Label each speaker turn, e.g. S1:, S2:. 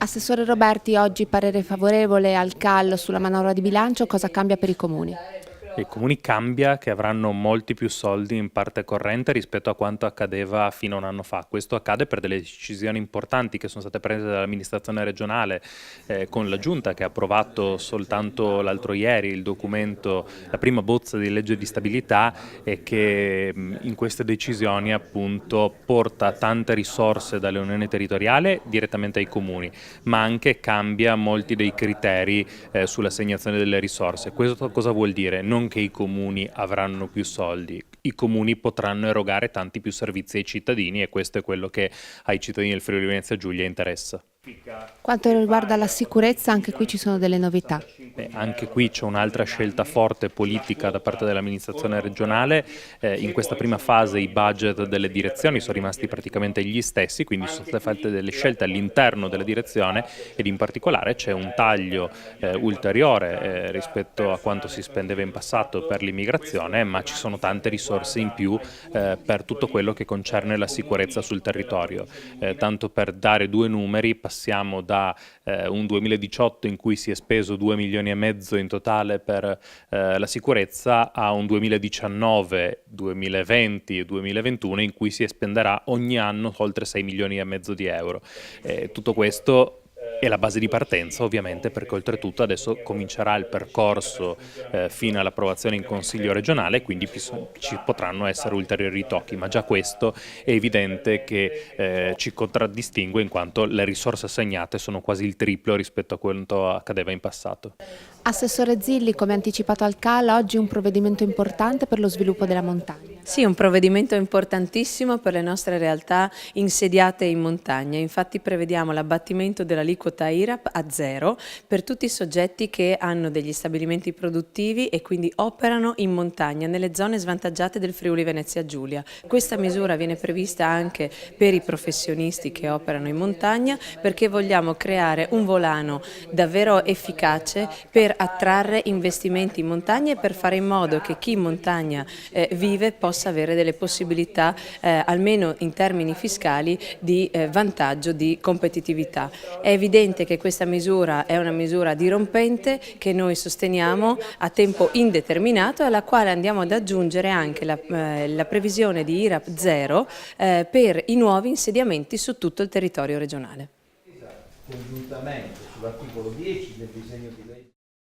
S1: Assessore Roberti, oggi parere favorevole al CAL sulla manovra di bilancio, cosa cambia per i comuni?
S2: I comuni cambia che avranno molti più soldi in parte corrente rispetto a quanto accadeva fino a un anno fa. Questo accade per delle decisioni importanti che sono state prese dall'amministrazione regionale con la Giunta, che ha approvato soltanto l'altro ieri il documento, la prima bozza di legge di stabilità, e che in queste decisioni appunto porta tante risorse dall'Unione territoriale direttamente ai comuni, ma anche cambia molti dei criteri sull'assegnazione delle risorse. Questo cosa vuol dire? Non che i comuni avranno più soldi, i comuni potranno erogare tanti più servizi ai cittadini, e questo è quello che ai cittadini del Friuli Venezia Giulia interessa.
S1: Quanto riguarda la sicurezza, anche qui ci sono delle novità.
S2: Anche qui c'è un'altra scelta forte politica da parte dell'amministrazione regionale. In questa prima fase i budget delle direzioni sono rimasti praticamente gli stessi, quindi sono state fatte delle scelte all'interno della direzione, ed in particolare c'è un taglio ulteriore rispetto a quanto si spendeva in passato per l'immigrazione, ma ci sono tante risorse in più per tutto quello che concerne la sicurezza sul territorio. Tanto per dare due numeri, passiamo da un 2018 in cui si è speso 2 milioni e mezzo in totale per la sicurezza a un 2019, 2020 e 2021 in cui si spenderà ogni anno oltre 6 milioni e mezzo di euro. Tutto questo è la base di partenza, ovviamente, perché oltretutto adesso comincerà il percorso fino all'approvazione in Consiglio regionale, quindi ci potranno essere ulteriori ritocchi, ma già questo è evidente che ci contraddistingue, in quanto le risorse assegnate sono quasi il triplo rispetto a quanto accadeva in passato.
S1: Assessore Zilli, come anticipato al CAL, oggi un provvedimento importante per lo sviluppo della montagna.
S3: Sì, un provvedimento importantissimo per le nostre realtà insediate in montagna. Infatti prevediamo l'abbattimento dell'aliquota IRAP a zero per tutti i soggetti che hanno degli stabilimenti produttivi e quindi operano in montagna, nelle zone svantaggiate del Friuli Venezia Giulia. Questa misura viene prevista anche per i professionisti che operano in montagna, perché vogliamo creare un volano davvero efficace per attrarre investimenti in montagna e per fare in modo che chi in montagna vive possa avere delle possibilità, almeno in termini fiscali, di vantaggio, di competitività. È evidente che questa misura è una misura dirompente che noi sosteniamo a tempo indeterminato, e alla quale andiamo ad aggiungere anche la previsione di IRAP zero per i nuovi insediamenti su tutto il territorio regionale.
S4: Congiuntamente sull'articolo 10 del disegno di legge.